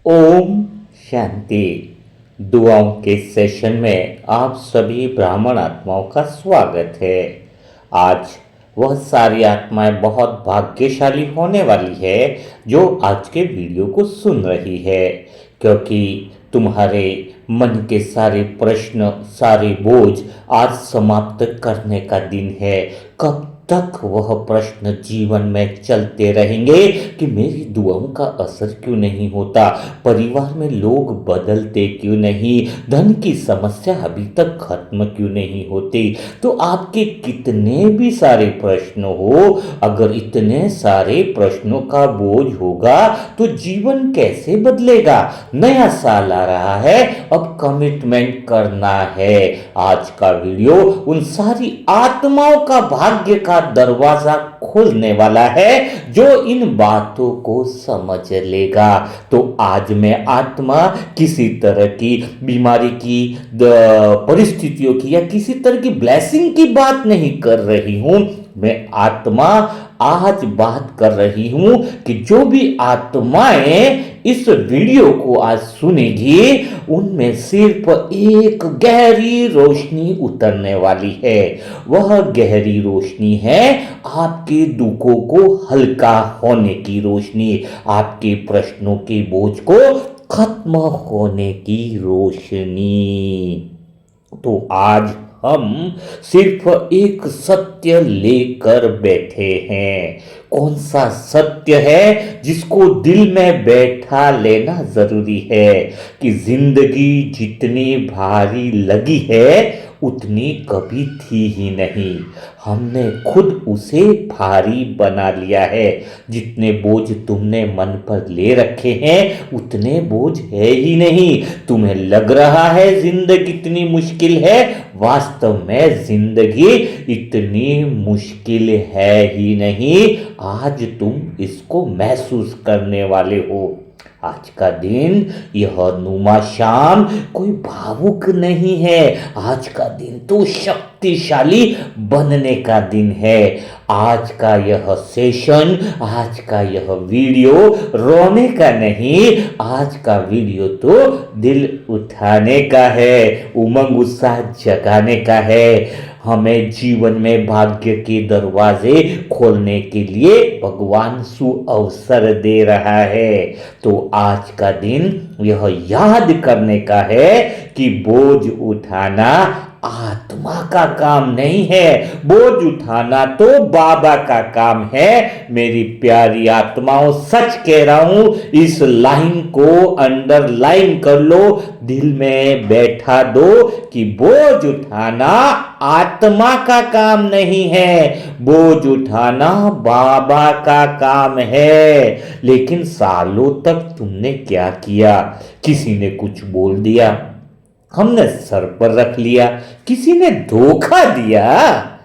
ओम शांति। दुआओं के सेशन में आप सभी ब्राह्मण आत्माओं का स्वागत है। आज वह सारी आत्माएं बहुत भाग्यशाली होने वाली है जो आज के वीडियो को सुन रही है, क्योंकि तुम्हारे मन के सारे प्रश्न, सारे बोझ आज समाप्त करने का दिन है। कब तक वह प्रश्न जीवन में चलते रहेंगे कि मेरी दुआओं का असर क्यों नहीं होता, परिवार में लोग बदलते क्यों नहीं, धन की समस्या अभी तक खत्म क्यों नहीं होती। तो आपके कितने भी सारे प्रश्न हो, अगर इतने सारे प्रश्नों का बोझ होगा तो जीवन कैसे बदलेगा। नया साल आ रहा है, अब कमिटमेंट करना है। आज का वीडियो उन सारी आत्माओं का भाग्य का दरवाजा खोलने वाला है जो इन बातों को समझ लेगा। तो आज मैं आत्मा किसी तरह की बीमारी की, परिस्थितियों की या किसी तरह की ब्लेसिंग की बात नहीं कर रही हूं। मैं आत्मा आज बात कर रही हूं कि जो भी आत्माएं इस वीडियो को आज सुनेगी उनमें सिर्फ एक गहरी रोशनी उतरने वाली है। वह गहरी रोशनी है आपके दुखों को हल्का होने की रोशनी, आपके प्रश्नों के बोझ को खत्म होने की रोशनी। तो आज हम सिर्फ एक सत्य लेकर बैठे हैं। कौन सा सत्य है जिसको दिल में बैठा लेना जरूरी है कि जिंदगी जितनी भारी लगी है उतनी कभी थी ही नहीं। हमने खुद उसे भारी बना लिया है। जितने बोझ तुमने मन पर ले रखे हैं उतने बोझ है ही नहीं। तुम्हें लग रहा है जिंदगी इतनी मुश्किल है, वास्तव में जिंदगी इतनी मुश्किल है ही नहीं। आज तुम इसको महसूस करने वाले हो। आज का दिन, यह नुमा शाम कोई भावुक नहीं है। आज का दिन तो शक्तिशाली बनने का दिन है। आज का यह सेशन, आज का यह वीडियो रोने का नहीं, आज का वीडियो तो दिल उठाने का है, उमंग उत्साह जगाने का है। हमें जीवन में भाग्य के दरवाजे खोलने के लिए भगवान सुअवसर दे रहा है। तो आज का दिन यह याद करने का है कि बोझ उठाना आत्मा का काम नहीं है, बोझ उठाना तो बाबा का काम है। मेरी प्यारी आत्माओं, सच कह रहा हूं, इस लाइन को अंडरलाइन कर लो, दिल में बैठा दो कि बोझ उठाना आत्मा का काम नहीं है, बोझ उठाना बाबा का काम है। लेकिन सालों तक तुमने क्या किया? किसी ने कुछ बोल दिया, हमने सर पर रख लिया। किसी ने धोखा दिया,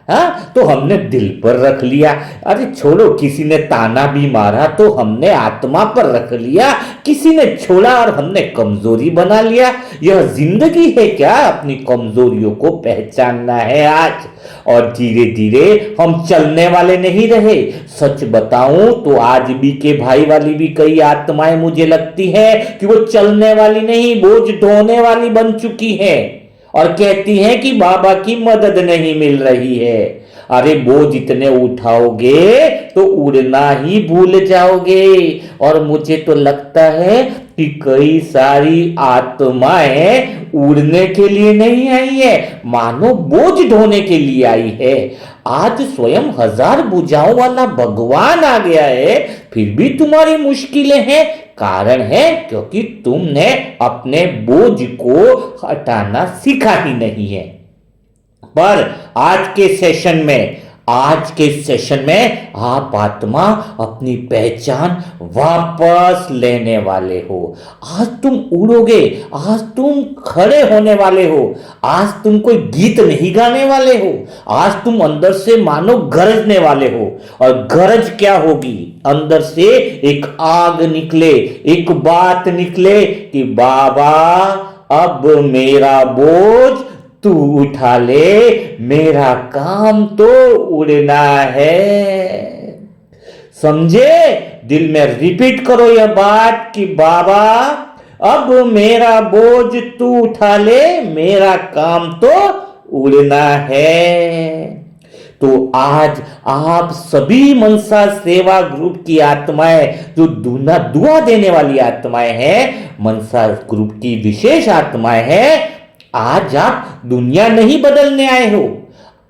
हाँ, तो हमने दिल पर रख लिया। अरे छोड़ो, किसी ने ताना भी मारा तो हमने आत्मा पर रख लिया। किसी ने छोड़ा और हमने कमजोरी बना लिया। यह जिंदगी है क्या? अपनी कमजोरियों को पहचानना है आज। और धीरे धीरे हम चलने वाले नहीं रहे। सच बताऊं तो आज भी के भाई वाली भी कई आत्माएं मुझे लगती है कि वो चलने वाली नहीं, बोझ ढोने वाली बन चुकी है और कहती हैं कि बाबा की मदद नहीं मिल रही है। अरे बोझ इतने उठाओगे तो उड़ना ही भूल जाओगे। और मुझे तो लगता है कि कई सारी आत्माएं उड़ने के लिए नहीं आई है, मानो बोझ ढोने के लिए आई है। आज स्वयं हजार भुजाओं वाला भगवान आ गया है, फिर भी तुम्हारी मुश्किलें हैं। कारण है क्योंकि तुमने अपने बोझ को हटाना सीखा ही नहीं है। पर आज के सेशन में आप आत्मा अपनी पहचान वापस लेने वाले हो। आज तुम उड़ोगे, आज तुम खड़े होने वाले हो। आज तुम कोई गीत नहीं गाने वाले हो, आज तुम अंदर से मानो गरजने वाले हो। और गरज क्या होगी? अंदर से एक आग निकले, एक बात निकले कि बाबा अब मेरा बोझ तू उठा ले, मेरा काम तो उड़ना है। समझे? दिल में रिपीट करो यह बात कि बाबा अब मेरा बोझ तू उठा ले, मेरा काम तो उड़ना है। तो आज आप सभी मनसा सेवा ग्रुप की आत्माएं, जो दुआ देने वाली आत्माएं हैं, मनसा ग्रुप की विशेष आत्माएं हैं, आज आप दुनिया नहीं बदलने आए हो,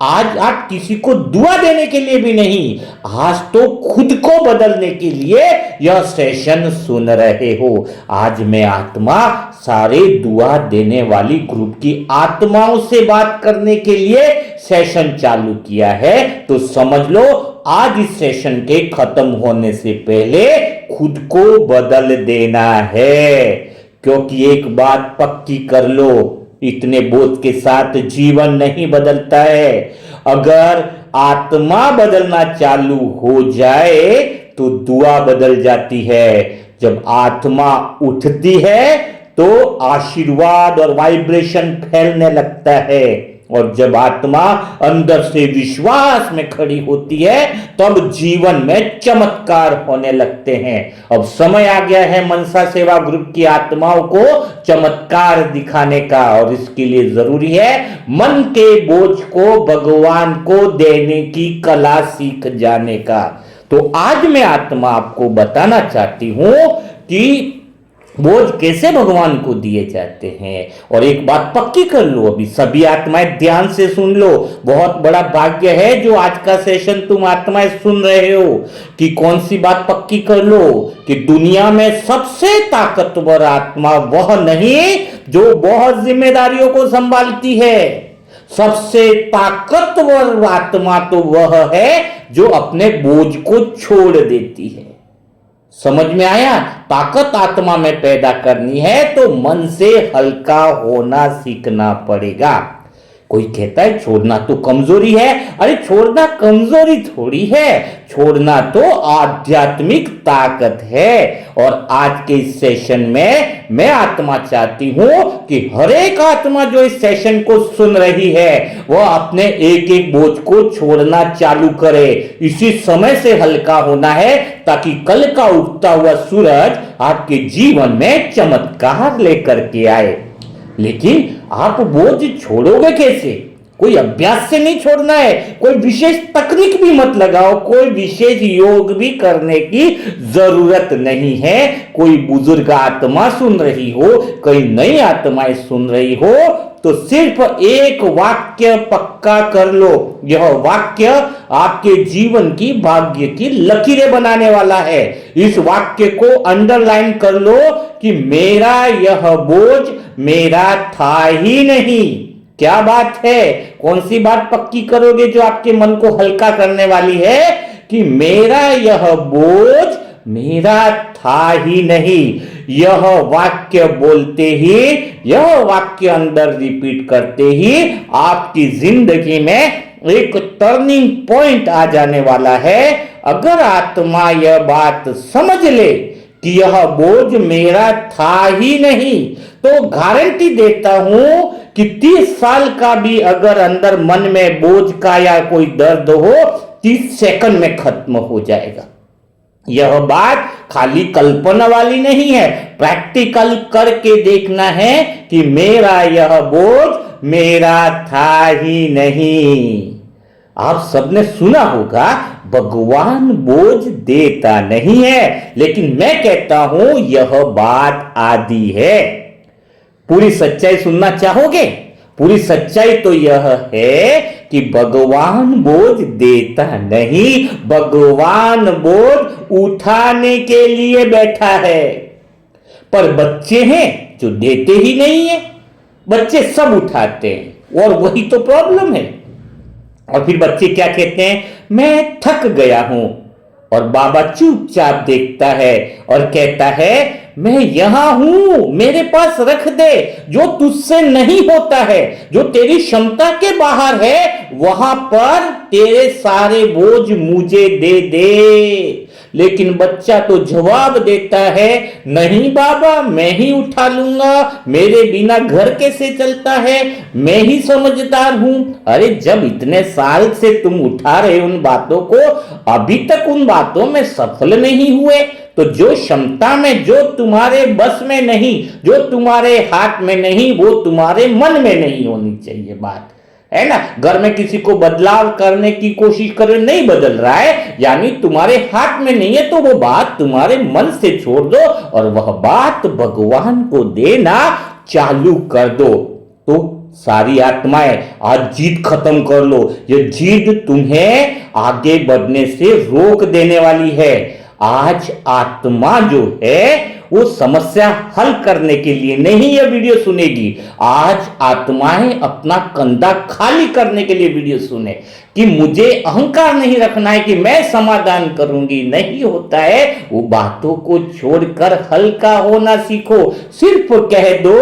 आज आप किसी को दुआ देने के लिए भी नहीं, आज तो खुद को बदलने के लिए यह सेशन सुन रहे हो। आज मैं आत्मा सारे दुआ देने वाली ग्रुप की आत्माओं से बात करने के लिए सेशन चालू किया है। तो समझ लो, आज इस सेशन के खत्म होने से पहले खुद को बदल देना है, क्योंकि एक बात पक्की कर लो, इतने बोझ के साथ जीवन नहीं बदलता है। अगर आत्मा बदलना चालू हो जाए तो दुआ बदल जाती है। जब आत्मा उठती है तो आशीर्वाद और वाइब्रेशन फैलने लगता है, और जब आत्मा अंदर से विश्वास में खड़ी होती है तब जीवन में चमत्कार होने लगते हैं। अब समय आ गया है मनसा सेवा ग्रुप की आत्माओं को चमत्कार दिखाने का, और इसके लिए जरूरी है मन के बोझ को भगवान को देने की कला सीख जाने का। तो आज मैं आत्मा आपको बताना चाहती हूं कि बोझ कैसे भगवान को दिए जाते हैं। और एक बात पक्की कर लो, अभी सभी आत्माएं ध्यान से सुन लो, बहुत बड़ा भाग्य है जो आज का सेशन तुम आत्माएं सुन रहे हो। कि कौन सी बात पक्की कर लो, कि दुनिया में सबसे ताकतवर आत्मा वह नहीं जो बहुत जिम्मेदारियों को संभालती है, सबसे ताकतवर आत्मा तो वह है जो अपने बोझ को छोड़ देती है। समझ में आया? ताकत आत्मा में पैदा करनी है तो मन से हल्का होना सीखना पड़ेगा। कोई कहता है छोड़ना तो कमजोरी है। अरे छोड़ना कमजोरी थोड़ी है, छोड़ना तो आध्यात्मिक ताकत है। और आज के इस सेशन में मैं आत्मा चाहती हूं कि हर एक आत्मा जो इस सेशन को सुन रही है वह अपने एक एक बोझ को छोड़ना चालू करे। इसी समय से हल्का होना है ताकि कल का उगता हुआ सूरज आपके जीवन में चमत्कार लेकर के आए। लेकिन आप बोझ छोड़ोगे कैसे? कोई अभ्यास से नहीं छोड़ना है, कोई विशेष तकनीक भी मत लगाओ, कोई विशेष योग भी करने की जरूरत नहीं है। कोई बुजुर्ग आत्मा सुन रही हो, कोई नई आत्माएं सुन रही हो, तो सिर्फ एक वाक्य पक्का कर लो। यह वाक्य आपके जीवन की भाग्य की लकीरें बनाने वाला है। इस वाक्य को अंडरलाइन कर लो कि मेरा यह बोझ मेरा था ही नहीं। क्या बात है? कौन सी बात पक्की करोगे जो आपके मन को हल्का करने वाली है? कि मेरा यह बोझ मेरा था ही नहीं। यह वाक्य बोलते ही, यह वाक्य अंदर रिपीट करते ही आपकी जिंदगी में एक टर्निंग पॉइंट आ जाने वाला है। अगर आत्मा यह बात समझ ले कि यह बोझ मेरा था ही नहीं, तो गारंटी देता हूं कि 30 साल का भी अगर अंदर मन में बोझ का या कोई दर्द हो, 30 सेकंड में खत्म हो जाएगा। यह बात खाली कल्पना वाली नहीं है, प्रैक्टिकल करके देखना है कि मेरा यह बोझ मेरा था ही नहीं। आप सबने सुना होगा भगवान बोझ देता नहीं है, लेकिन मैं कहता हूं यह बात आधी है। पूरी सच्चाई सुनना चाहोगे? पूरी सच्चाई तो यह है कि भगवान बोझ देता नहीं, भगवान बोझ उठाने के लिए बैठा है। पर बच्चे हैं जो देते ही नहीं है। बच्चे सब उठाते हैं, और वही तो प्रॉब्लम है। और फिर बच्चे क्या कहते हैं? मैं थक गया हूं। और बाबा चुपचाप देखता है और कहता है मैं यहां हूं, मेरे पास रख दे। जो तुझसे नहीं होता है, जो तेरी क्षमता के बाहर है, वहां पर तेरे सारे बोझ मुझे दे दे। लेकिन बच्चा तो जवाब देता है, नहीं बाबा मैं ही उठा लूंगा, मेरे बिना घर कैसे चलता है, मैं ही समझदार हूं। अरे जब इतने साल से तुम उठा रहे उन बातों को, अभी तक उन बातों में सफल नहीं हुए, तो जो क्षमता में, जो तुम्हारे बस में नहीं, जो तुम्हारे हाथ में नहीं, वो तुम्हारे मन में नहीं होनी चाहिए बात, है ना। घर में किसी को बदलाव करने की कोशिश कर रहे, नहीं बदल रहा है, यानी तुम्हारे हाथ में नहीं है, तो वो बात तुम्हारे मन से छोड़ दो और वह बात भगवान को देना चालू कर दो। तो सारी आत्माएं आज जिद खत्म कर लो। ये जिद तुम्हें आगे बढ़ने से रोक देने वाली है। आज आत्मा जो है वो समस्या हल करने के लिए नहीं ये वीडियो सुनेगी। आज आत्माएं अपना कंधा खाली करने के लिए वीडियो सुने कि मुझे अहंकार नहीं रखना है कि मैं समाधान करूंगी, नहीं होता है। वो बातों को छोड़कर हल्का होना सीखो। सिर्फ कह दो,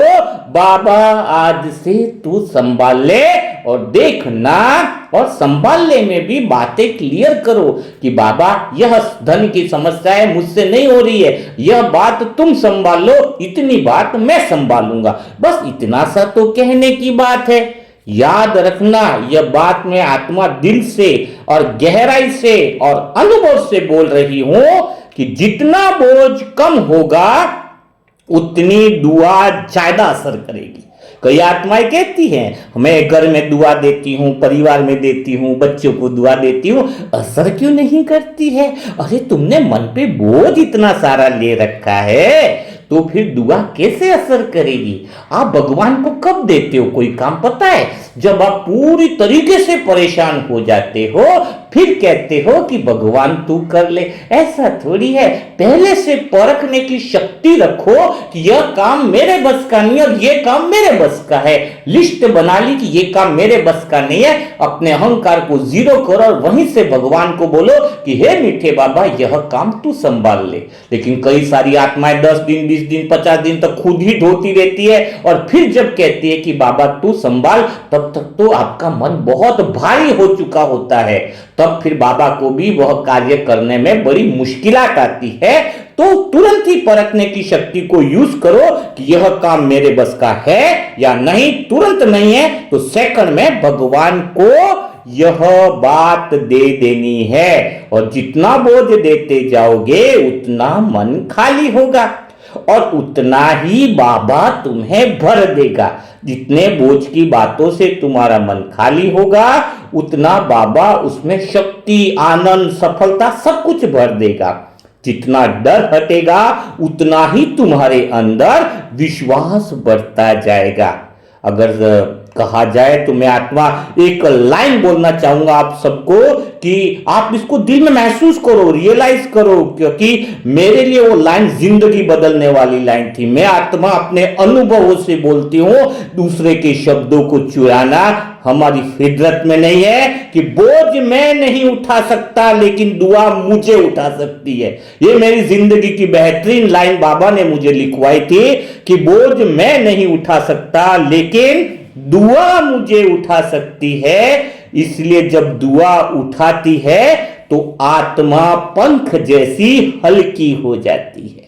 बाबा आज से तू संभाल ले, और देखना, और संभालने में भी बातें क्लियर करो कि बाबा यह धन की समस्या है, मुझसे नहीं हो रही है, यह बात तुम संभाल लो, इतनी बात मैं संभालूंगा। बस इतना सा तो कहने की बात है। याद रखना, यह बात मैं आत्मा दिल से और गहराई से और अनुभव से बोल रही हूं कि जितना बोझ कम होगा उतनी दुआ ज्यादा असर करेगी। कई आत्माएं कहती हैं, मैं घर में दुआ देती हूं, परिवार में देती हूं, बच्चों को दुआ देती हूं, असर क्यों नहीं करती है? अरे तुमने मन पे बोझ इतना सारा ले रखा है, तो फिर दुआ कैसे असर करेगी? आप भगवान को कब देते हो कोई काम पता है? जब आप पूरी तरीके से परेशान हो जाते हो, फिर कहते हो कि भगवान तू कर ले। ऐसा थोड़ी है। पहले से परखने की शक्ति रखो कि यह काम मेरे बस का नहीं और यह काम मेरे बस का है। लिस्ट बना ली कि यह काम मेरे बस का नहीं है, अपने अहंकार को जीरो करो और वहीं से भगवान को बोलो कि हे मीठे बाबा यह काम तू संभाल ले। लेकिन कई सारी आत्माएं 10 दिन 20 दिन 50 दिन तक खुद ही धोती रहती है, और फिर जब कहती है कि बाबा तू संभाल, तब तक तो आपका मन बहुत भारी हो चुका होता है। तब फिर बाबा को भी वह कार्य करने में बड़ी मुश्किलात आती है। तो तुरंत ही परखने की शक्ति को यूज करो कि यह काम मेरे बस का है या नहीं। तुरंत नहीं है तो सेकंड में भगवान को यह बात दे देनी है, और जितना बोझ देते जाओगे उतना मन खाली होगा और उतना ही बाबा तुम्हें भर देगा। जितने बोझ की बातों से तुम्हारा मन खाली होगा, उतना बाबा उसमें शक्ति, आनंद, सफलता सब कुछ भर देगा। जितना डर हटेगा उतना ही तुम्हारे अंदर विश्वास बढ़ता जाएगा। अगर कहा जाए तो मैं आत्मा एक लाइन बोलना चाहूंगा आप सबको कि आप इसको दिल में महसूस करो, रियलाइज करो, क्योंकि मेरे लिए वो लाइन जिंदगी बदलने वाली लाइन थी। मैं आत्मा अपने अनुभवों से बोलती हूं, दूसरे के शब्दों को चुराना हमारी फितरत में नहीं है कि बोझ मैं नहीं उठा सकता लेकिन दुआ मुझे उठा सकती है। ये मेरी जिंदगी की बेहतरीन लाइन बाबा ने मुझे लिखवाई थी कि बोझ मैं नहीं उठा सकता लेकिन दुआ मुझे उठा सकती है। इसलिए जब दुआ उठाती है तो आत्मा पंख जैसी हल्की हो जाती है,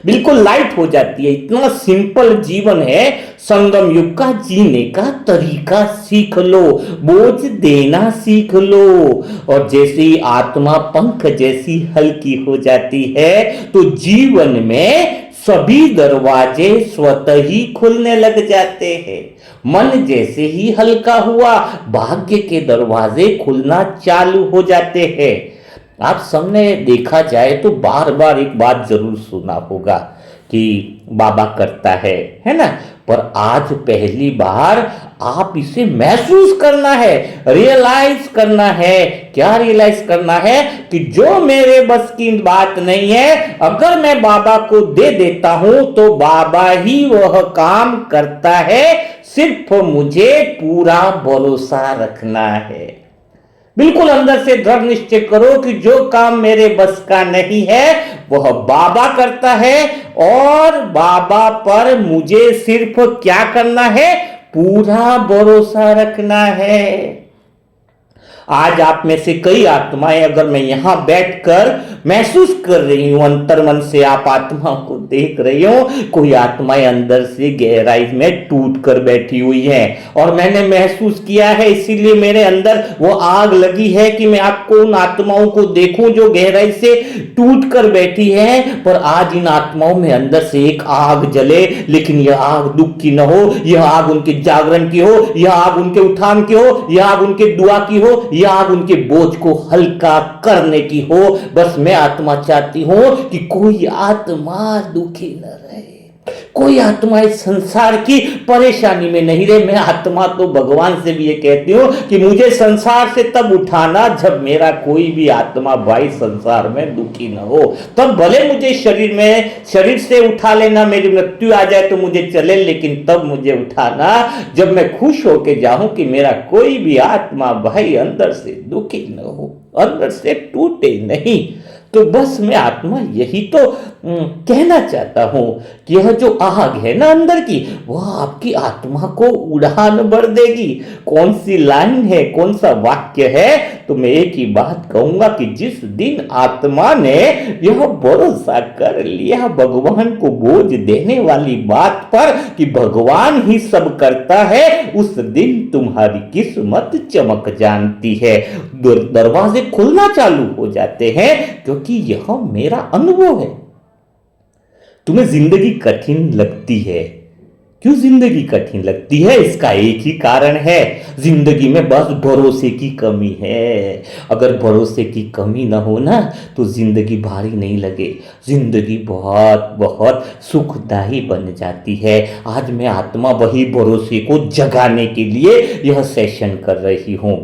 बिल्कुल लाइट हो जाती है। इतना सिंपल जीवन है। संगम युग का जीने का तरीका सीख लो, बोझ देना सीख लो, और जैसे ही आत्मा पंख जैसी हल्की हो जाती है तो जीवन में सभी दरवाजे स्वतः ही खुलने लग जाते हैं। मन जैसे ही हल्का हुआ, भाग्य के दरवाजे खुलना चालू हो जाते हैं। आप सबने देखा जाए तो बार बार एक बात जरूर सुना होगा कि बाबा करता है ना, पर आज पहली बार आप इसे महसूस करना है, रियलाइज करना है। क्या रियलाइज करना है? कि जो मेरे बस की बात नहीं है, अगर मैं बाबा को दे देता हूं तो बाबा ही वह काम करता है। सिर्फ मुझे पूरा भरोसा रखना है। बिल्कुल अंदर से दृढ़ निश्चय करो कि जो काम मेरे बस का नहीं है वह बाबा करता है, और बाबा पर मुझे सिर्फ क्या करना है? पूरा भरोसा रखना है। आज आप में से कई आत्माएं अगर मैं यहां बैठकर महसूस कर रही हूं, अंतर मन से आप आत्माओं को देख रही हो, कोई आत्माएं अंदर से गहराई में टूट कर बैठी हुई हैं और मैंने महसूस किया है, इसीलिए मेरे अंदर वो आग लगी है कि मैं आपको उन आत्माओं को देखूं जो गहराई से टूट कर बैठी है। पर आज इन आत्माओं में अंदर से एक आग जले, लेकिन यह आग दुख की न हो, यह आग उनके जागरण की हो, यह आग उनके उत्थान की हो, यह आग उनके दुआ की हो, यह आग उनके बोझ को हल्का करने की हो। बस मैं आत्मा चाहती हूं कि कोई आत्मा दुखी न रहे, कोई आत्मा इस संसार की परेशानी में नहीं रहे। मैं आत्मा तो भगवान से भी ये कहती हूं कि मुझे संसार से तब उठाना जब मेरा कोई भी आत्मा भाई संसार में दुखी न हो। तब भले मुझे शरीर से उठा लेना, मेरी मृत्यु आ जाए तो मुझे चले, लेकिन तब मुझे उठाना जब मैं खुश होके जाऊं कि मेरा कोई भी आत्मा भाई अंदर से दुखी न हो, अंदर से टूटे नहीं। तो बस मैं आत्मा यही तो कहना चाहता हूं कि यह जो आग है ना अंदर की, वह आपकी आत्मा को उड़ान भर देगी। कौन सी लाइन है, कौन सा वाक्य है? तो मैं एक ही बात कहूंगा कि जिस दिन आत्मा ने यह भरोसा कर लिया भगवान को बोझ देने वाली बात पर कि भगवान ही सब करता है, उस दिन तुम्हारी किस्मत चमक जानती है, दरवाजे खुलना चालू हो जाते हैं। क्योंकि यह मेरा अनुभव है। तुम्हें जिंदगी कठिन लगती है, क्यों जिंदगी कठिन लगती है? इसका एक ही कारण है, जिंदगी में बस भरोसे की कमी है। अगर भरोसे की कमी ना हो ना तो जिंदगी भारी नहीं लगे, जिंदगी बहुत बहुत सुखदायी बन जाती है। आज मैं आत्मा वही भरोसे को जगाने के लिए यह सेशन कर रही हूं।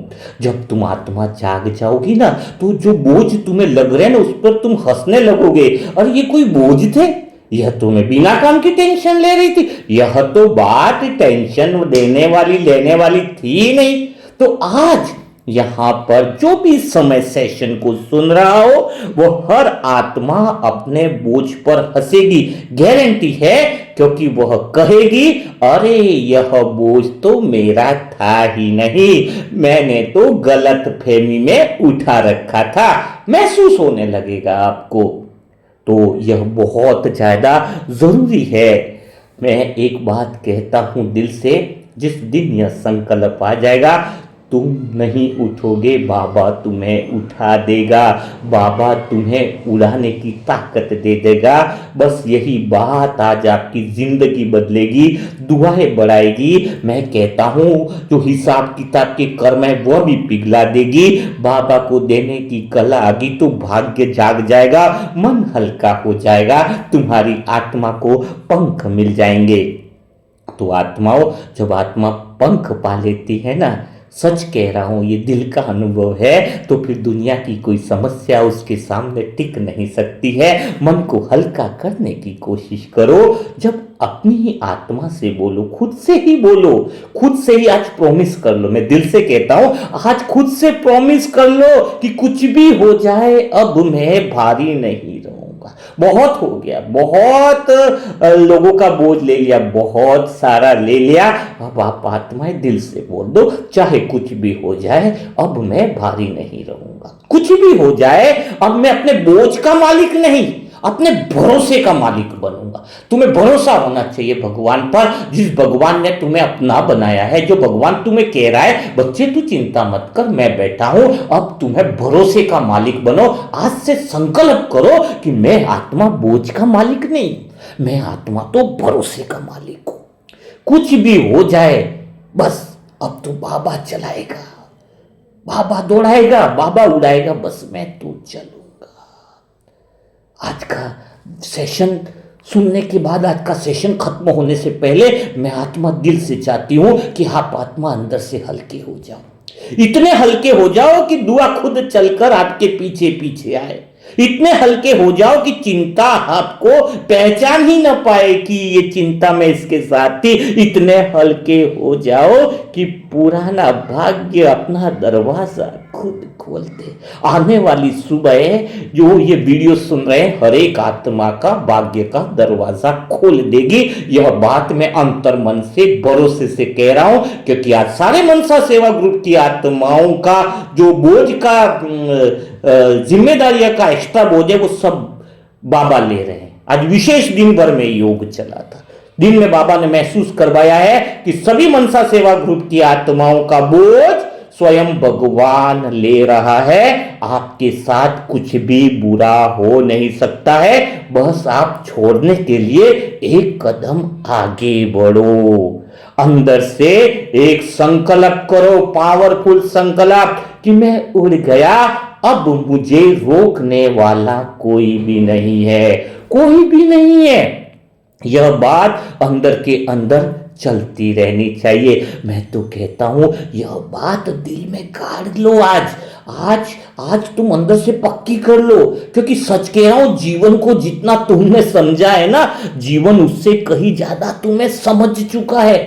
जब तुम आत्मा जाग जाओगी ना तो जो बोझ तुम्हें लग रहे हैं ना उस पर तुम हंसने लगोगे। और ये कोई बोझ थे? यह तुम्हें बिना काम की टेंशन ले रही थी, यह तो बात टेंशन देने वाली लेने वाली थी नहीं। तो आज यहां पर जो भी समय सेशन को सुन रहा हो वो हर आत्मा अपने बोझ पर हंसेगी, गारंटी है। क्योंकि वह कहेगी अरे यह बोझ तो मेरा था ही नहीं, मैंने तो गलत फहमी में उठा रखा था। महसूस होने लगेगा आपको। तो यह बहुत ज़्यादा ज़रूरी है। मैं एक बात कहता हूँ दिल से, जिस दिन यह संकल्प आ जाएगा तुम नहीं उठोगे, बाबा तुम्हें उठा देगा, बाबा तुम्हें उड़ाने की ताकत दे देगा। बस यही बात आज आपकी जिंदगी बदलेगी, दुआएं बढ़ाएगी। मैं कहता हूँ जो हिसाब किताब के कर्म है वह भी पिघला देगी। बाबा को देने की कला आ गई तो भाग्य जाग जाएगा, मन हल्का हो जाएगा, तुम्हारी आत्मा को पंख मिल जाएंगे। तो आत्माओं, जब आत्मा पंख पा लेती है ना, सच कह रहा हूं ये दिल का अनुभव है, तो फिर दुनिया की कोई समस्या उसके सामने टिक नहीं सकती है। मन को हल्का करने की कोशिश करो। जब अपनी ही आत्मा से बोलो, खुद से ही बोलो, खुद से ही आज प्रॉमिस कर लो। मैं दिल से कहता हूं आज खुद से प्रॉमिस कर लो कि कुछ भी हो जाए अब मैं भारी नहीं रहूंगा। बहुत हो गया, बहुत लोगों का बोझ ले लिया, बहुत सारा ले लिया। अब आप आत्माएं दिल से बोल दो, चाहे कुछ भी हो जाए अब मैं भारी नहीं रहूंगा। कुछ भी हो जाए अब मैं अपने बोझ का मालिक नहीं, अपने भरोसे का मालिक बनूंगा। तुम्हें भरोसा होना चाहिए भगवान पर, जिस भगवान ने तुम्हें अपना बनाया है, जो भगवान तुम्हें कह रहा है बच्चे तू चिंता मत कर, मैं बैठा हूं। अब तुम्हें भरोसे का मालिक बनो। आज से संकल्प करो कि मैं आत्मा बोझ का मालिक नहीं, मैं आत्मा तो भरोसे का मालिक हूं। कुछ भी हो जाए बस अब तो बाबा चलाएगा, बाबा दौड़ाएगा, बाबा उड़ाएगा, बस मैं तो चलूंगा। आज का सेशन सुनने के बाद, आज का सेशन खत्म होने से पहले मैं आत्मा दिल से चाहती हूं कि आप आत्मा अंदर से हल्के हो जाओ, इतने हल्के हो जाओ कि दुआ खुद चलकर आपके पीछे पीछे आए। इतने हल्के हो जाओ कि चिंता आपको पहचान ही ना पाए कि ये चिंता में इसके साथ थी। इतने हल्के हो जाओ कि पुराना भाग्य अपना दरवाजा खुद खोल दे। आने वाली सुबह जो ये वीडियो सुन रहे हैं, हर एक आत्मा का भाग्य का दरवाजा खोल देगी। यह बात मैं अंतर मन से भरोसे से कह रहा हूं, क्योंकि आज सारे मनसा सेवा ग्रुप की आत्माओं का जो बोझ का जिम्मेदारियां का एक्स्ट्रा बोझ है, वो सब बाबा ले रहे हैं। आज विशेष दिन भर में योग चला था। दिन में बाबा ने महसूस करवाया है कि सभी मनसा सेवा ग्रुप की आत्माओं का बोझ स्वयं भगवान ले रहा है। आपके साथ कुछ भी बुरा हो नहीं सकता है, बस आप छोड़ने के लिए एक कदम आगे बढ़ो। अंदर से एक संकल्प करो, पावरफुल संकल्प कि मैं उड़ गया, अब मुझे रोकने वाला कोई भी नहीं है, कोई भी नहीं है। यह बात अंदर के अंदर चलती रहनी चाहिए। मैं तो कहता हूं यह बात दिल में गाड़ लो। आज तुम अंदर से पक्की कर लो, क्योंकि सच कह रहा हूं, जीवन को जितना तुमने समझा है ना, जीवन उससे कहीं ज्यादा तुम्हें समझ चुका है।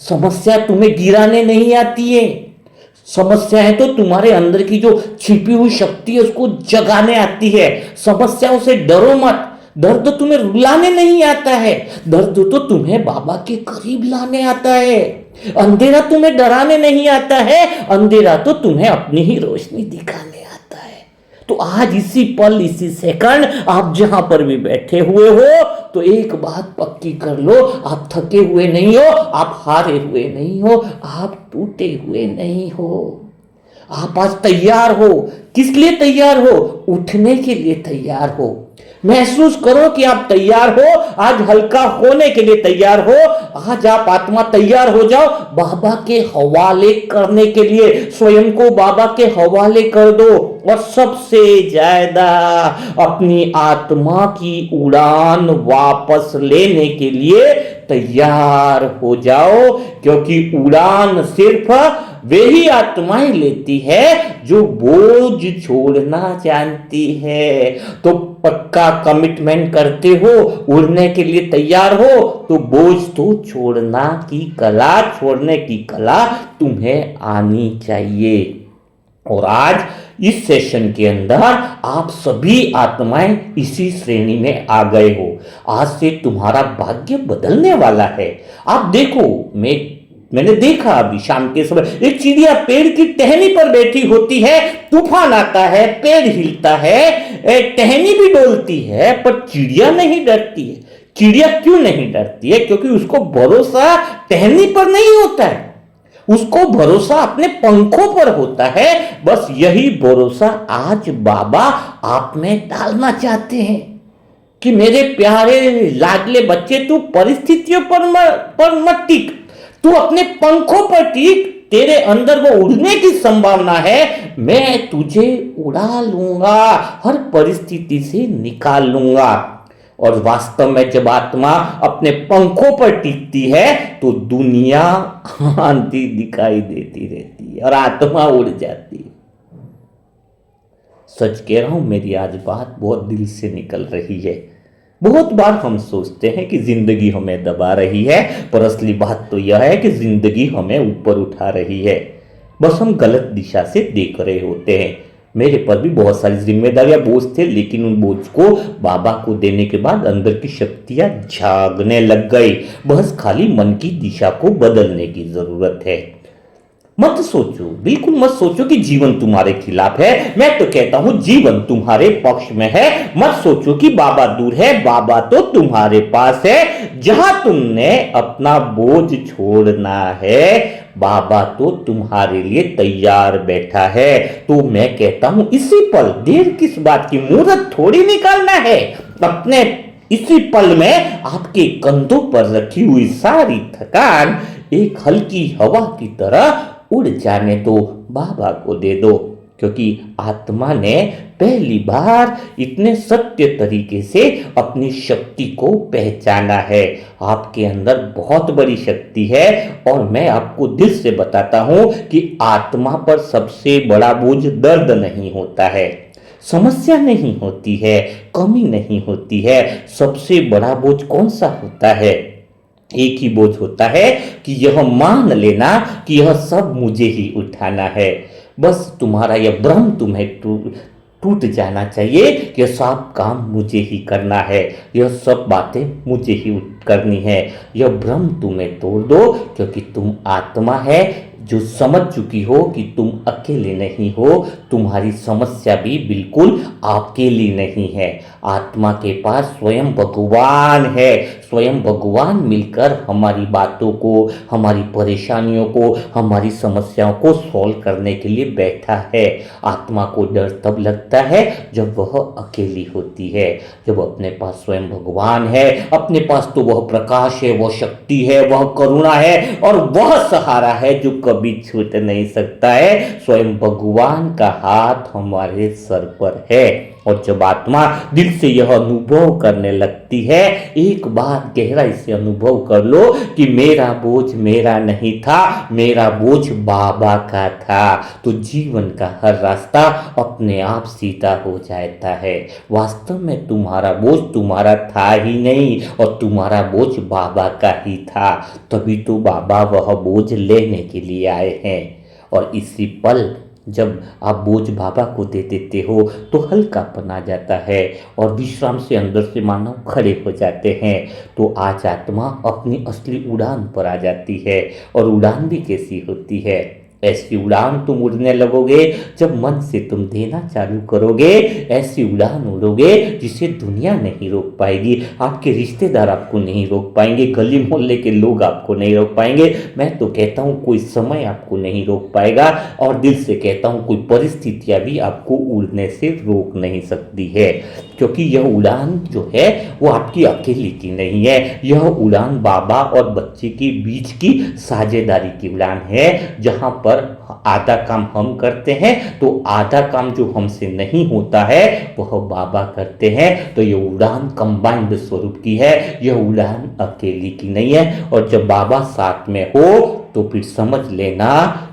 समस्या तुम्हें गिराने नहीं आती है, समस्या है तो तुम्हारे अंदर की जो छिपी हुई शक्ति है उसको जगाने आती है। समस्याओं से डरो मत। दर्द तुम्हें रुलाने नहीं आता है, दर्द तो तुम्हें बाबा के करीब लाने आता है। अंधेरा तुम्हें डराने नहीं आता है, अंधेरा तो तुम्हें अपनी ही रोशनी दिखाने आता है। तो आज इसी पल, इसी सेकंड आप जहां पर भी बैठे हुए हो, तो एक बात पक्की कर लो, आप थके हुए नहीं हो, आप हारे हुए नहीं हो, आप टूटे हुए नहीं हो। आप आज तैयार हो। किस लिए तैयार हो? उठने के लिए तैयार हो। महसूस करो कि आप तैयार हो, आज हल्का होने के लिए तैयार हो। आज आप आत्मा तैयार हो जाओ बाबा के हवाले करने के लिए। स्वयं को बाबा के हवाले कर दो, और सबसे ज्यादा अपनी आत्मा की उड़ान वापस लेने के लिए तैयार हो जाओ, क्योंकि उड़ान सिर्फ वही आत्माएं लेती है जो बोझ छोड़ना जानती है। तो पक्का कमिटमेंट करते हो, उड़ने के लिए तैयार हो, तो बोझ तो छोड़ना की कला, छोड़ने की कला तुम्हें आनी चाहिए। और आज इस सेशन के अंदर आप सभी आत्माएं इसी श्रेणी में आ गए हो। आज से तुम्हारा भाग्य बदलने वाला है। आप देखो, मैंने देखा अभी शाम के समय एक चिड़िया पेड़ की टहनी पर बैठी होती है, तूफान आता है, पेड़ हिलता है, टहनी भी डोलती है, पर चिड़िया नहीं डरती है। चिड़िया क्यों नहीं डरती है? क्योंकि उसको भरोसा टहनी पर नहीं होता है, उसको भरोसा अपने पंखों पर होता है। बस यही भरोसा आज बाबा आप में डालना चाहते हैं कि मेरे प्यारे लाडले बच्चे, तू परिस्थितियों पर मत टिक, तू अपने पंखों पर टिक। तेरे अंदर वो उड़ने की संभावना है, मैं तुझे उड़ा लूंगा, हर परिस्थिति से निकाल लूंगा। और वास्तव में जब आत्मा अपने पंखों पर टिकती है तो दुनिया आंधी दिखाई देती रहती है और आत्मा उड़ जाती है। सच कह रहा हूं, मेरी आज बात बहुत दिल से निकल रही है। बहुत बार हम सोचते हैं कि जिंदगी हमें दबा रही है, पर असली बात तो यह है कि जिंदगी हमें ऊपर उठा रही है। बस हम गलत दिशा से देख रहे होते हैं। मेरे पर भी बहुत सारी जिम्मेदारियां, बोझ थे, लेकिन उन बोझ को बाबा को देने के बाद अंदर की शक्तियां जागने लग गई। बस खाली मन की दिशा को बदलने की जरूरत है। मत सोचो, बिल्कुल मत सोचो कि जीवन तुम्हारे खिलाफ है। मैं तो कहता हूं जीवन तुम्हारे पक्ष में है। मत सोचो कि बाबा दूर है, बाबा तो तुम्हारे पास है। जहां तुमने अपना बोझ छोड़ना है, बाबा तो तुम्हारे लिए तैयार बैठा है। तो मैं कहता हूं इसी पल, देर किस बात की, मुहूर्त थोड़ी निकालना है। अपने इसी पल में आपके कंधों पर रखी हुई सारी थकान एक हल्की हवा की तरह उड़ जाने दो, बाबा को दे दो। क्योंकि आत्मा ने पहली बार इतने सत्य तरीके से अपनी शक्ति को पहचाना है। आपके अंदर बहुत बड़ी शक्ति है, और मैं आपको दिल से बताता हूं कि आत्मा पर सबसे बड़ा बोझ दर्द नहीं होता है। समस्या नहीं होती है, कमी नहीं होती है। सबसे बड़ा बोझ कौन सा होता है? एक ही बोझ होता है कि यह मान लेना कि यह सब मुझे ही उठाना है। बस तुम्हारा यह भ्रम तुम्हें टूट जाना चाहिए कि यह सब काम मुझे ही करना है, यह सब बातें मुझे ही करनी है। यह भ्रम तुम्हें तोड़ दो, क्योंकि तुम आत्मा है जो समझ चुकी हो कि तुम अकेले नहीं हो। तुम्हारी समस्या भी बिल्कुल अकेली नहीं है। आत्मा के पास स्वयं भगवान है। स्वयं भगवान मिलकर हमारी बातों को, हमारी परेशानियों को, हमारी समस्याओं को सॉल्व करने के लिए बैठा है। आत्मा को डर तब लगता है जब वह अकेली होती है। जब अपने पास स्वयं भगवान है, अपने पास तो वह प्रकाश है, वह शक्ति है, वह करुणा है और वह सहारा है जो कभी छूट नहीं सकता है। स्वयं भगवान का हाथ हमारे सर पर है। और जब आत्मा दिल से यह अनुभव करने लगती है, एक बात गहराई से अनुभव कर लो कि मेरा बोझ मेरा नहीं था, मेरा बोझ बाबा का था, तो जीवन का हर रास्ता अपने आप सीधा हो जाता है। वास्तव में तुम्हारा बोझ तुम्हारा था ही नहीं और तुम्हारा बोझ बाबा का ही था। तभी तो बाबा वह बोझ लेने के लिए आए हैं। और इसी पल जब आप बोझ बाबा को दे देते हो तो हल्कापन आ जाता है और विश्राम से अंदर से मानव खड़े हो जाते हैं। तो आज आत्मा अपनी असली उड़ान पर आ जाती है। और उड़ान भी कैसी होती है? ऐसी उड़ान तुम उड़ने लगोगे जब मन से तुम देना चालू करोगे। ऐसी उड़ान उड़ोगे जिसे दुनिया नहीं रोक पाएगी, आपके रिश्तेदार आपको नहीं रोक पाएंगे, गली मोहल्ले के लोग आपको नहीं रोक पाएंगे। मैं तो कहता हूँ कोई समय आपको नहीं रोक पाएगा और दिल से कहता हूँ कोई परिस्थितियाँ भी आपको उड़ने से रोक नहीं सकती है। क्योंकि यह उड़ान जो है वो आपकी अकेली की नहीं है, यह उड़ान बाबा और बच्चे के बीच की साझेदारी की उड़ान है। जहाँ पर आधा काम हम करते हैं तो आधा काम जो हमसे नहीं होता है वह बाबा करते हैं। तो यह उड़ान कंबाइंड स्वरूप की है, यह उड़ान अकेली की नहीं है। और जब बाबा साथ में हो तो फिर समझ लेना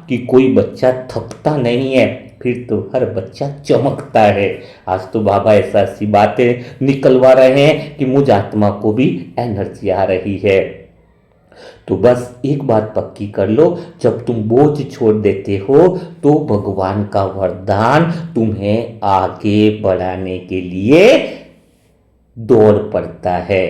कि कोई बच्चा थकता नहीं है, फिर तो हर बच्चा चमकता है। आज तो बाबा ऐसा सी बातें निकलवा रहे हैं कि मुझ आत्मा को भी एनर्जी आ रही है। तो बस एक बात पक्की कर लो, जब तुम बोझ छोड़ देते हो तो भगवान का वरदान तुम्हें आगे बढ़ाने के लिए दौड़ पड़ता है।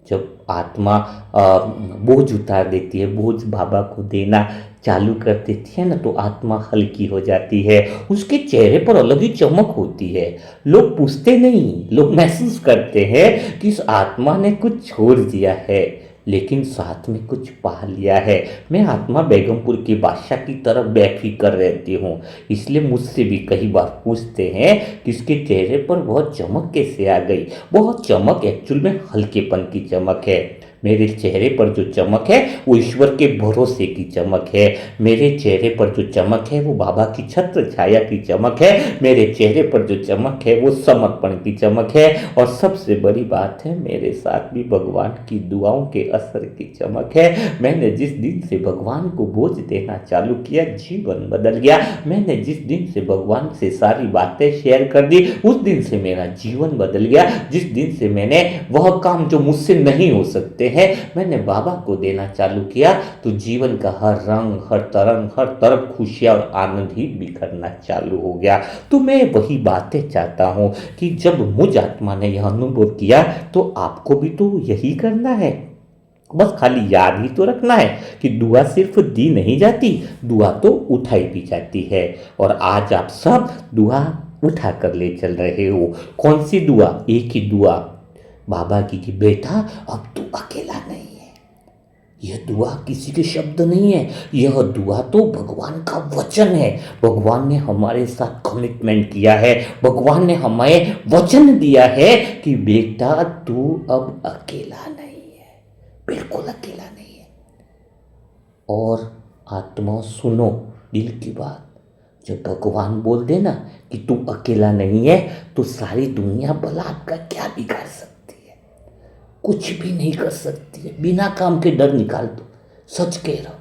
जब आत्मा बोझ उतार देती है, बोझ बाबा को देना चालू कर देती है ना, तो आत्मा हल्की हो जाती है। उसके चेहरे पर अलग ही चमक होती है। लोग पूछते नहीं, लोग महसूस करते हैं कि इस आत्मा ने कुछ छोड़ दिया है लेकिन साथ में कुछ पा लिया है। मैं आत्मा बेगमपुर के बादशाह की तरफ बेफिक्र रहती हूँ, इसलिए मुझसे भी कई बार पूछते हैं कि इसके चेहरे पर बहुत चमक कैसे आ गई। बहुत चमक एक्चुअल में हल्केपन की चमक है। मेरे चेहरे पर जो चमक है वो ईश्वर के भरोसे की चमक है। मेरे चेहरे पर जो चमक है वो बाबा की छत्र छाया की चमक है। मेरे चेहरे पर जो चमक है वो समर्पण की चमक है। और सबसे बड़ी बात है, मेरे साथ भी भगवान की दुआओं के असर की चमक है। मैंने जिस दिन से भगवान को बोझ देना चालू किया, जीवन बदल गया। मैंने जिस दिन से भगवान से सारी बातें शेयर कर दी, उस दिन से मेरा जीवन बदल गया। जिस दिन से मैंने वह काम जो मुझसे नहीं हो सकते हैं मैंने बाबा को देना चालू किया, तो जीवन का हर रंग, हर तरंग, हर तरफ खुशियां और आनंद ही बिखरना चालू हो गया। तो मैं वही बातें चाहता हूं कि जब मुझ आत्मा ने यह अनुभव किया तो आपको भी तो यही करना है। बस खाली याद ही तो रखना है कि दुआ सिर्फ दी नहीं जाती, दुआ तो उठाई भी जाती है। और आज आप सब दुआ उठा कर ले चल रहे हो। कौन सी दुआ? एक ही दुआ बाबा की कि बेटा अब तू अकेला नहीं है। यह दुआ किसी के शब्द नहीं है, यह दुआ तो भगवान का वचन है। भगवान ने हमारे साथ कमिटमेंट किया है, भगवान ने हमें वचन दिया है कि बेटा तू अब अकेला नहीं है, बिल्कुल अकेला नहीं है। और आत्मा सुनो दिल की बात, जब भगवान बोल देना कि तू अकेला नहीं है तो सारी दुनिया भला आपका क्या बिगाड़ सकती है? कुछ भी नहीं कर सकती है। बिना काम के डर निकाल दो, सच कह रहा हूं।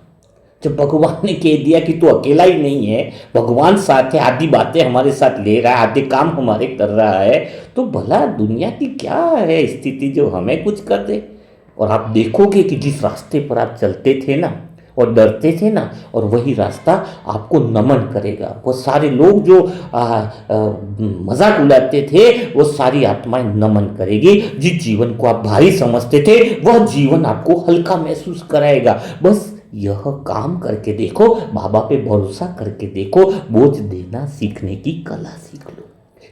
जब भगवान ने कह दिया कि तू अकेला ही नहीं है, भगवान साथ है, आधी बातें हमारे साथ ले रहा है, आधे काम हमारे कर रहा है, तो भला दुनिया की क्या है स्थिति जो हमें कुछ कर दे। और आप देखोगे कि जिस रास्ते पर आप चलते थे ना और डरते थे ना, और वही रास्ता आपको नमन करेगा। वो सारे लोग जो मजाक उड़ाते थे, वो सारी आत्माएं नमन करेगी। जिस जीवन को आप भारी समझते थे, वह जीवन आपको हल्का महसूस कराएगा। बस यह काम करके देखो, बाबा पे भरोसा करके देखो, बोझ देना सीखने की कला सीख लो।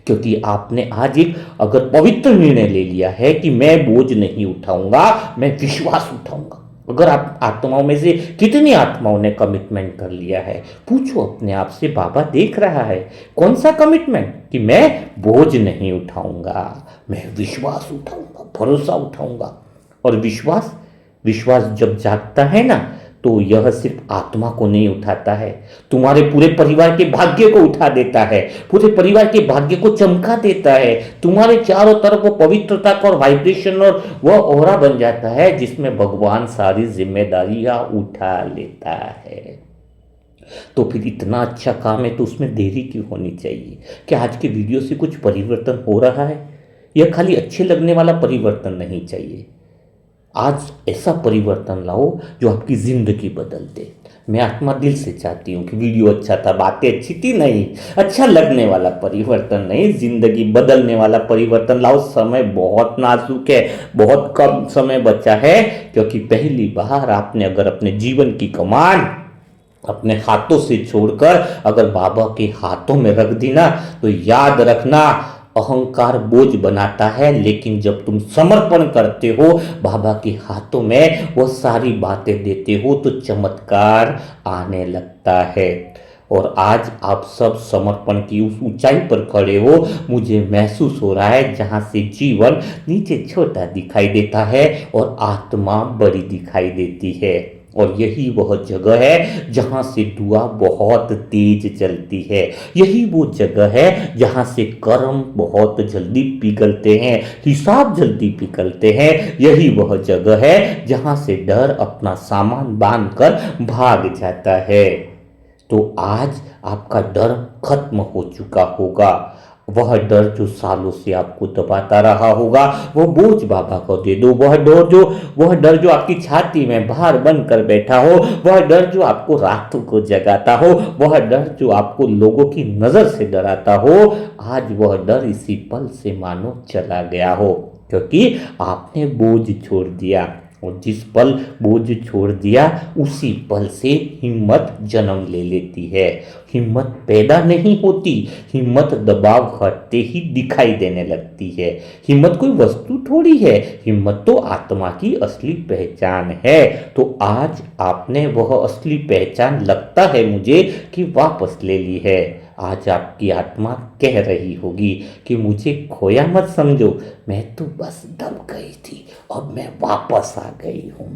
क्योंकि आपने आज एक अगर पवित्र निर्णय ले लिया है कि मैं बोझ नहीं उठाऊंगा, मैं विश्वास उठाऊंगा। अगर आप आत्माओं में से कितनी आत्माओं ने कमिटमेंट कर लिया है, पूछो अपने आप से, बाबा देख रहा है। कौन सा कमिटमेंट? कि मैं बोझ नहीं उठाऊंगा, मैं विश्वास उठाऊंगा, भरोसा उठाऊंगा। और विश्वास जब जागता है ना, तो यह सिर्फ आत्मा को नहीं उठाता है, तुम्हारे पूरे परिवार के भाग्य को उठा देता है, पूरे परिवार के भाग्य को चमका देता है। तुम्हारे चारों तरफ वो पवित्रता का और वाइब्रेशन और वह ऑरा बन जाता है, जिसमें भगवान सारी जिम्मेदारियां उठा लेता है। तो फिर इतना अच्छा काम है तो उसमें देरी क्यों होनी चाहिए? क्या आज के वीडियो से कुछ परिवर्तन हो रहा है? यह खाली अच्छे लगने वाला परिवर्तन नहीं चाहिए। आज ऐसा परिवर्तन लाओ जो आपकी ज़िंदगी बदल दे। मैं आत्मा दिल से चाहती हूँ कि वीडियो अच्छा था, बातें अच्छी थी, नहीं, अच्छा लगने वाला परिवर्तन नहीं, ज़िंदगी बदलने वाला परिवर्तन लाओ। समय बहुत नाजुक है, बहुत कम समय बचा है, क्योंकि पहली बार आपने अगर अपने जीवन की कमान अपने हाथों से छोड़कर अगर बाबा के हाथों में रख दी ना, तो याद रखना, अहंकार बोझ बनाता है, लेकिन जब तुम समर्पण करते हो, बाबा के हाथों में वो सारी बातें देते हो, तो चमत्कार आने लगता है। और आज आप सब समर्पण की उस ऊंचाई पर खड़े हो, मुझे महसूस हो रहा है, जहां से जीवन नीचे छोटा दिखाई देता है और आत्मा बड़ी दिखाई देती है। और यही वह जगह है जहाँ से दुआ बहुत तेज चलती है। यही वो जगह है जहाँ से कर्म बहुत जल्दी पिघलते हैं, हिसाब जल्दी पिघलते हैं। यही वह जगह है जहाँ से डर अपना सामान बांधकर भाग जाता है। तो आज आपका डर खत्म हो चुका होगा। वह डर जो सालों से आपको दबाता रहा होगा, वो बोझ बाबा को दे दो। वह डर जो आपकी छाती में भार बनकर बैठा हो, वह डर जो आपको रातों को जगाता हो, वह डर जो आपको लोगों की नजर से डराता हो, आज वह डर इसी पल से मानो चला गया हो, क्योंकि आपने बोझ छोड़ दिया। और जिस पल बोझ छोड़ दिया, उसी पल से हिम्मत जन्म ले लेती है। हिम्मत पैदा नहीं होती, हिम्मत दबाव हटते ही दिखाई देने लगती है। हिम्मत कोई वस्तु थोड़ी है, हिम्मत तो आत्मा की असली पहचान है। तो आज आपने वह असली पहचान, लगता है मुझे, कि वापस ले ली है। आज आपकी आत्मा कह रही होगी कि मुझे खोया मत समझो, मैं तो बस दब गई थी, अब मैं वापस आ गई हूँ।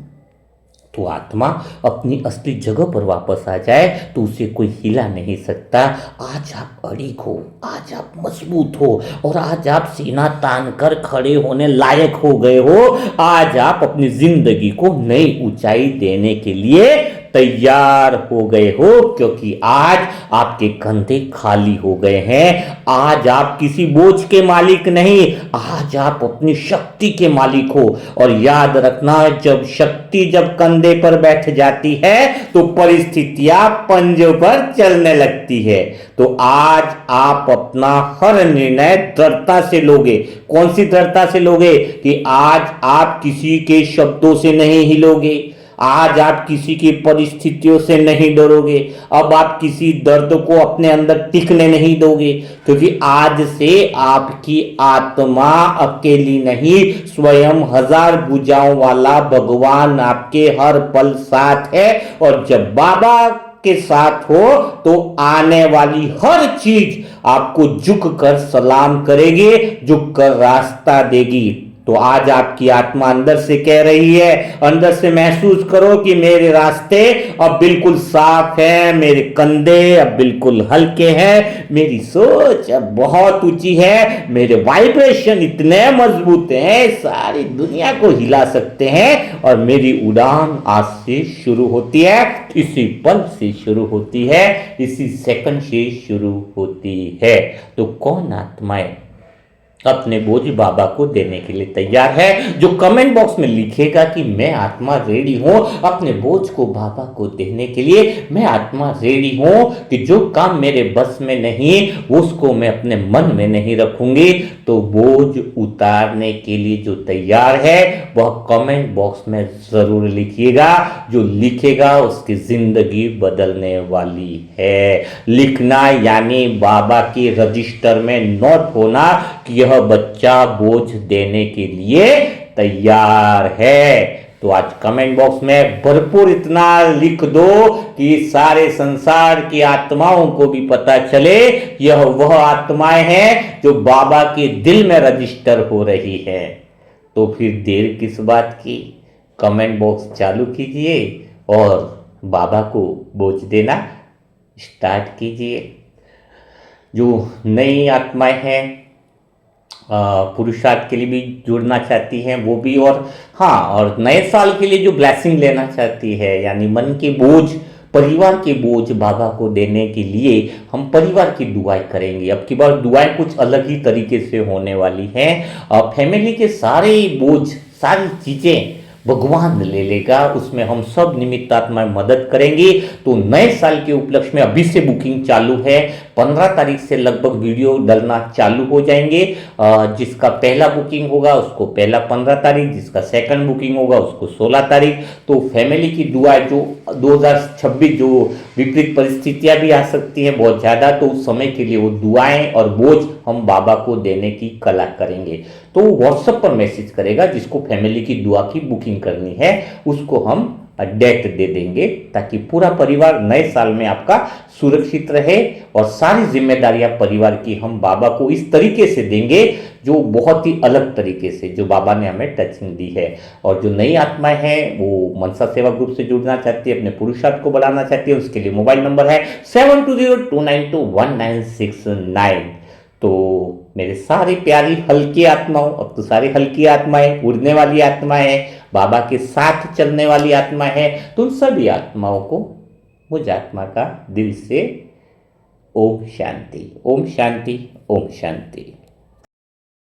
तो आत्मा अपनी असली जगह पर वापस आ जाए तो उसे कोई हिला नहीं सकता। आज आप अड़िग हो, आज आप मजबूत हो, और आज आप सीना तान कर खड़े होने लायक हो गए हो। आज आप अपनी जिंदगी को नई ऊंचाई देने के लिए तैयार हो गए हो, क्योंकि आज आपके कंधे खाली हो गए हैं। आज आप किसी बोझ के मालिक नहीं, आज आप अपनी शक्ति के मालिक हो। और याद रखना, जब कंधे पर बैठ जाती है तो परिस्थितियां पंजों पर चलने लगती है। तो आज आप अपना हर निर्णय दृढ़ता से लोगे। कौन सी दृढ़ता से लोगे? कि आज आप किसी के शब्दों से नहीं हिलोगे, आज आप किसी की परिस्थितियों से नहीं डरोगे, अब आप किसी दर्द को अपने अंदर टिकने नहीं दोगे, क्योंकि आज से आपकी आत्मा अकेली नहीं, स्वयं हजार भुजाओं वाला भगवान आपके हर पल साथ है। और जब बाबा के साथ हो तो आने वाली हर चीज आपको झुक कर सलाम करेगी, झुक कर रास्ता देगी। तो आज आपकी आत्मा अंदर से कह रही है, अंदर से महसूस करो कि मेरे रास्ते अब बिल्कुल साफ है, मेरे कंधे अब बिल्कुल हल्के हैं, मेरी सोच अब बहुत ऊंची है, मेरे वाइब्रेशन इतने मजबूत हैं, सारी दुनिया को हिला सकते हैं और मेरी उड़ान आज से शुरू होती है, इसी पल से शुरू होती है, इसी सेकंड से शुरू होती है। तो कौन आत्माएं अपने बोझ बाबा को देने के लिए तैयार है? जो कमेंट बॉक्स में लिखेगा कि मैं आत्मा रेडी हूं अपने बोझ को बाबा को देने के लिए, मैं आत्मा रेडी हूं कि जो काम मेरे बस में नहीं उसको मैं अपने मन में नहीं रखूंगी, तो बोझ उतारने के लिए जो तैयार है वह कमेंट बॉक्स में जरूर लिखिएगा। जो लिखेगा उसकी जिंदगी बदलने वाली है। लिखना यानी बाबा के रजिस्टर में नोट होना कि यह बच्चा बोझ देने के लिए तैयार है। तो आज कमेंट बॉक्स में भरपूर इतना लिख दो कि सारे संसार की आत्माओं को भी पता चले यह वह आत्माएं हैं जो बाबा के दिल में रजिस्टर हो रही है। तो फिर देर किस बात की, कमेंट बॉक्स चालू कीजिए और बाबा को बोझ देना स्टार्ट कीजिए। जो नई आत्माएं हैं पुरुषार्थ के लिए भी जुड़ना चाहती हैं वो भी, और हाँ, और नए साल के लिए जो ब्लेसिंग लेना चाहती है, यानी मन के बोझ, परिवार के बोझ बाबा को देने के लिए हम परिवार की दुआएं करेंगे। अब की बार दुआएं कुछ अलग ही तरीके से होने वाली हैं। फैमिली के सारे बोझ, सारी चीजें भगवान ले लेगा, उसमें हम सब निमित्त आत्माएं मदद करेंगी। तो नए साल के उपलक्ष्य में अभी से बुकिंग चालू है, 15 तारीख से लगभग वीडियो डलना चालू हो जाएंगे। जिसका पहला बुकिंग होगा उसको पहला 15 तारीख, जिसका सेकंड बुकिंग होगा उसको 16 तारीख। तो फैमिली की दुआएं, जो 2026 जो विपरीत परिस्थितियां भी आ सकती हैं बहुत ज़्यादा, तो उस समय के लिए वो दुआएं और बोझ हम बाबा को देने की कला करेंगे। तो व्हाट्सएप पर मैसेज करेगा, जिसको फैमिली की दुआ की बुकिंग करनी है उसको हम डेट दे देंगे, ताकि पूरा परिवार नए साल में आपका सुरक्षित रहे। और सारी जिम्मेदारियां परिवार की हम बाबा को इस तरीके से देंगे जो बहुत ही अलग तरीके से, जो बाबा ने हमें टचिंग दी है। और जो नई आत्माएं हैं वो मनसा सेवा ग्रुप से जुड़ना चाहती है, अपने पुरुषार्थ को बढ़ाना चाहती है, उसके लिए मोबाइल नंबर है 7202921969। तो मेरे सारी प्यारी हल्की आत्माओं, अब तो सारी हल्की आत्माएं, उड़ने वाली आत्माएं हैं, बाबा के साथ चलने वाली आत्मा है, तो उन सभी आत्माओं को मुझ आत्मा का दिल से ओम शांति, ओम शांति, ओम शांति।